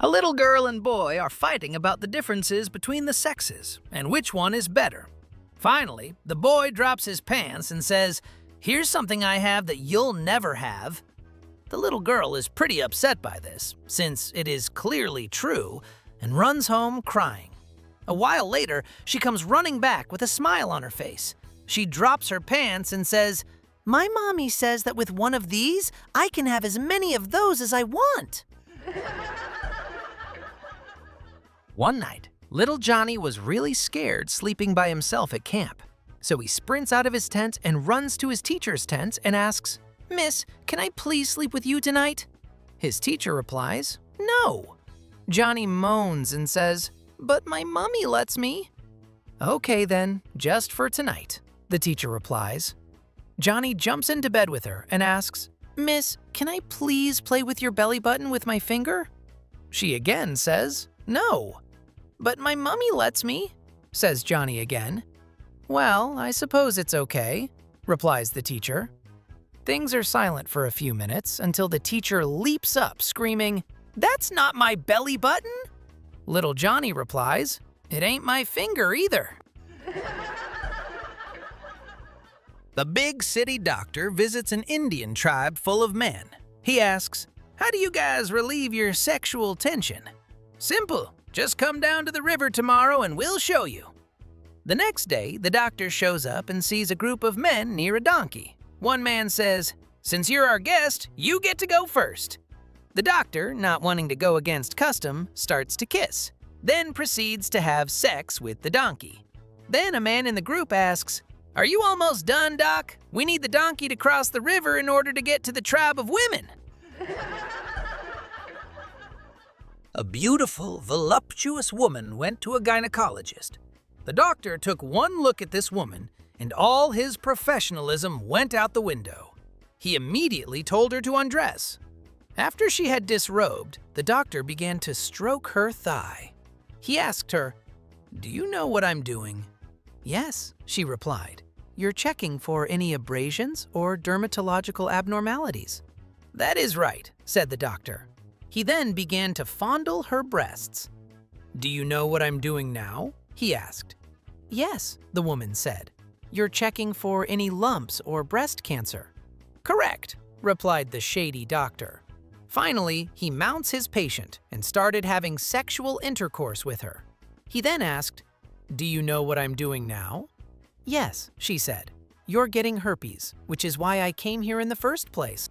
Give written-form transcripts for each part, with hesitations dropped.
A little girl and boy are fighting about the differences between the sexes and which one is better. Finally, the boy drops his pants and says, "Here's something I have that you'll never have." The little girl is pretty upset by this, since it is clearly true, and runs home crying. A while later, she comes running back with a smile on her face. She drops her pants and says, "My mommy says that with one of these, I can have as many of those as I want." One night, little Johnny was really scared sleeping by himself at camp. So he sprints out of his tent and runs to his teacher's tent and asks, "Miss, can I please sleep with you tonight?" His teacher replies, "No." Johnny moans and says, "But my mommy lets me." "Okay then, just for tonight," the teacher replies. Johnny jumps into bed with her and asks, "Miss, can I please play with your belly button with my finger?" She again says, "No." "But my mommy lets me," says Johnny again. "Well, I suppose it's okay," replies the teacher. Things are silent for a few minutes until the teacher leaps up screaming, "That's not my belly button!" Little Johnny replies, "It ain't my finger either." The big city doctor visits an Indian tribe full of men. He asks, "How do you guys relieve your sexual tension?" "Simple. Just come down to the river tomorrow and we'll show you." The next day, the doctor shows up and sees a group of men near a donkey. One man says, "Since you're our guest, you get to go first." The doctor, not wanting to go against custom, starts to kiss, then proceeds to have sex with the donkey. Then a man in the group asks, "Are you almost done, Doc? We need the donkey to cross the river in order to get to the tribe of women." A beautiful, voluptuous woman went to a gynecologist. The doctor took one look at this woman, and all his professionalism went out the window. He immediately told her to undress. After she had disrobed, the doctor began to stroke her thigh. He asked her, "Do you know what I'm doing?" "Yes," she replied. "You're checking for any abrasions or dermatological abnormalities." "That is right," said the doctor. He then began to fondle her breasts. "Do you know what I'm doing now?" he asked. "Yes," the woman said. "You're checking for any lumps or breast cancer." "Correct," replied the shady doctor. Finally, he mounts his patient and started having sexual intercourse with her. He then asked, "Do you know what I'm doing now?" "Yes," she said. "You're getting herpes, which is why I came here in the first place."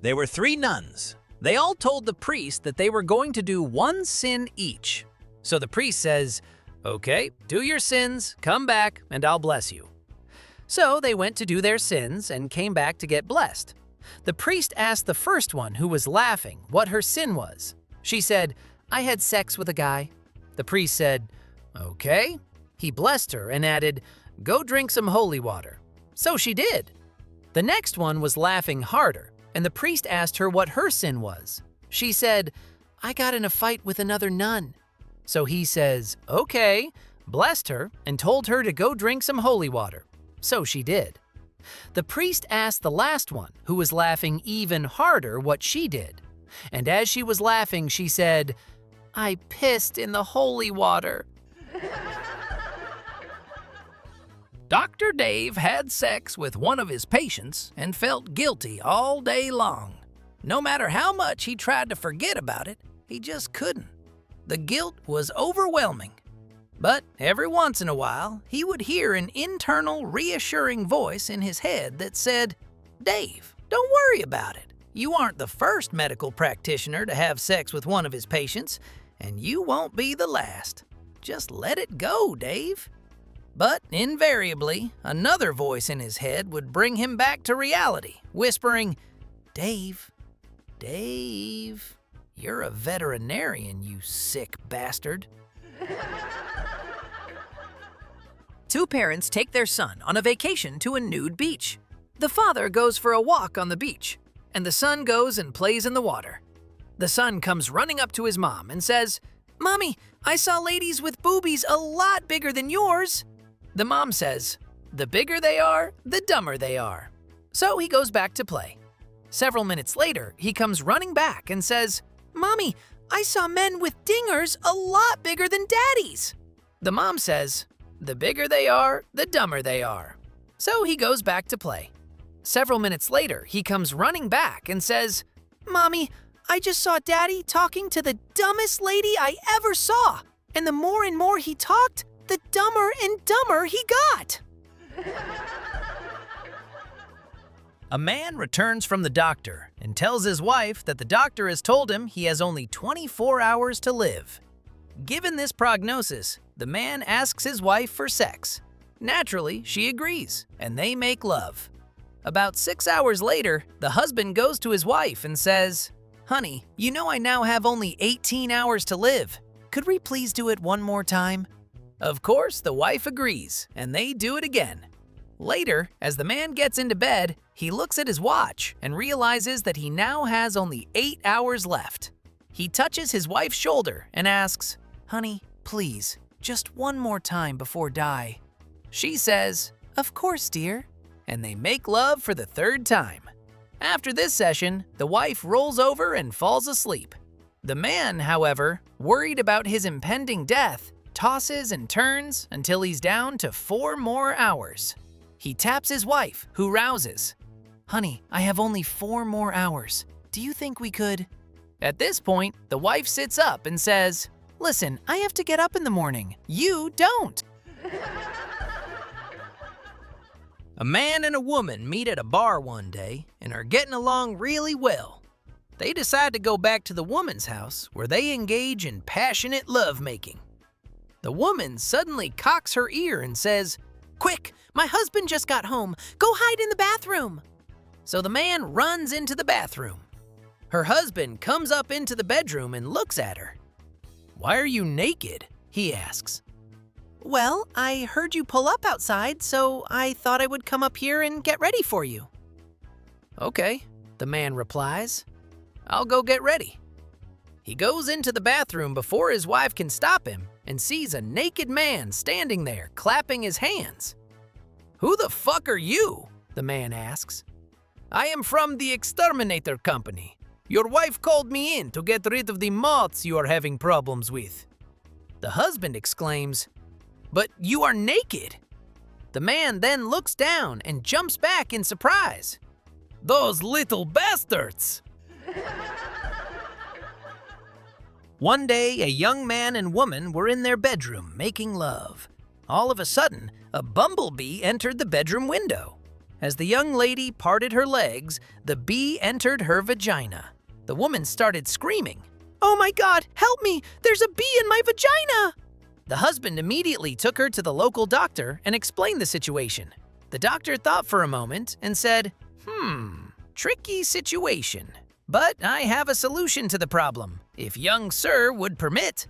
There were 3 nuns. They all told the priest that they were going to do one sin each. So the priest says, "Okay, do your sins, come back, and I'll bless you." So they went to do their sins and came back to get blessed. The priest asked the first one, who was laughing, what her sin was. She said, "I had sex with a guy." The priest said, "Okay." He blessed her and added, "Go drink some holy water." So she did. The next one was laughing harder, and the priest asked her what her sin was. She said, "I got in a fight with another nun." So he says, "Okay," blessed her and told her to go drink some holy water. So she did. The priest asked the last one, who was laughing even harder, what she did. And as she was laughing, she said, "I pissed in the holy water." Dr. Dave had sex with one of his patients and felt guilty all day long. No matter how much he tried to forget about it, he just couldn't. The guilt was overwhelming. But every once in a while, he would hear an internal, reassuring voice in his head that said, "Dave, don't worry about it. You aren't the first medical practitioner to have sex with one of his patients, and you won't be the last. Just let it go, Dave." But invariably, another voice in his head would bring him back to reality, whispering, "Dave, Dave, you're a veterinarian, you sick bastard." 2 parents take their son on a vacation to a nude beach. The father goes for a walk on the beach, and the son goes and plays in the water. The son comes running up to his mom and says, "Mommy, I saw ladies with boobies a lot bigger than yours." The mom says, "The bigger they are, the dumber they are." So he goes back to play. Several minutes later, he comes running back and says, "Mommy, I saw men with dingers a lot bigger than Daddy's." The mom says, "The bigger they are, the dumber they are." So he goes back to play. Several minutes later, he comes running back and says, "Mommy, I just saw Daddy talking to the dumbest lady I ever saw. And the more and more he talked, the dumber and dumber he got." A man returns from the doctor and tells his wife that the doctor has told him he has only 24 hours to live. Given this prognosis, the man asks his wife for sex. Naturally, she agrees, and they make love. About 6 hours later, the husband goes to his wife and says, "Honey, you know I now have only 18 hours to live. Could we please do it one more time?" Of course, the wife agrees, and they do it again. Later, as the man gets into bed, he looks at his watch and realizes that he now has only 8 hours left. He touches his wife's shoulder and asks, "Honey, please, just one more time before die." She says, "Of course, dear," and they make love for the third time. After this session, the wife rolls over and falls asleep. The man, however, worried about his impending death, tosses and turns until he's down to 4 more hours. He taps his wife, who rouses. "Honey, I have only 4 more hours. Do you think we could?" At this point, the wife sits up and says, "Listen, I have to get up in the morning. You don't." A man and a woman meet at a bar one day and are getting along really well. They decide to go back to the woman's house where they engage in passionate lovemaking. The woman suddenly cocks her ear and says, "Quick, my husband just got home. Go hide in the bathroom." So the man runs into the bathroom. Her husband comes up into the bedroom and looks at her. "Why are you naked?" he asks. "Well, I heard you pull up outside, so I thought I would come up here and get ready for you." "Okay," the man replies. "I'll go get ready." He goes into the bathroom before his wife can stop him and sees a naked man standing there clapping his hands. "Who the fuck are you?" the man asks. "I am from the exterminator company. Your wife called me in to get rid of the moths you are having problems with." The husband exclaims, "But you are naked." The man then looks down and jumps back in surprise. "Those little bastards!" One day, a young man and woman were in their bedroom making love. All of a sudden, a bumblebee entered the bedroom window. As the young lady parted her legs, the bee entered her vagina. The woman started screaming, "Oh my God, help me! There's a bee in my vagina!" The husband immediately took her to the local doctor and explained the situation. The doctor thought for a moment and said, Tricky situation. But I have a solution to the problem, if young sir would permit."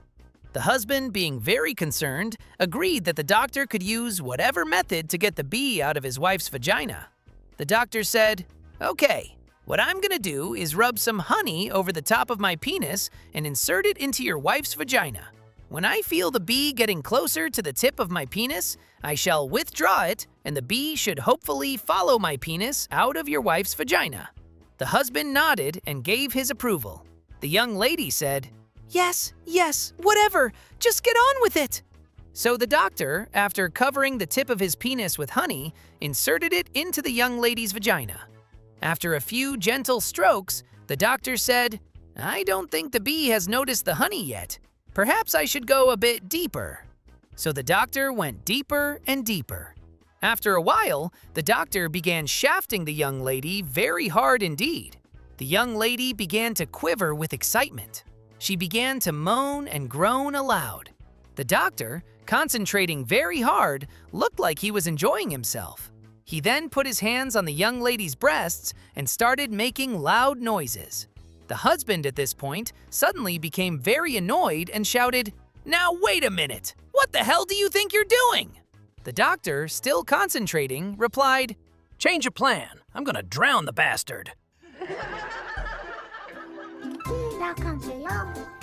The husband, being very concerned, agreed that the doctor could use whatever method to get the bee out of his wife's vagina. The doctor said, "Okay, what I'm gonna do is rub some honey over the top of my penis and insert it into your wife's vagina. When I feel the bee getting closer to the tip of my penis, I shall withdraw it, and the bee should hopefully follow my penis out of your wife's vagina." The husband nodded and gave his approval. The young lady said, Yes, whatever, just get on with it." So the doctor, after covering the tip of his penis with honey, inserted it into the young lady's vagina. After a few gentle strokes, the doctor said, "I don't think the bee has noticed the honey yet. Perhaps I should go a bit deeper." So the doctor went deeper and deeper. After a while, the doctor began shafting the young lady very hard indeed. The young lady began to quiver with excitement. She began to moan and groan aloud. The doctor, concentrating very hard, looked like he was enjoying himself. He then put his hands on the young lady's breasts and started making loud noises. The husband at this point suddenly became very annoyed and shouted, "Now wait a minute! What the hell do you think you're doing?" The doctor, still concentrating, replied, "Change of plan. I'm gonna drown the bastard." 大看水哟。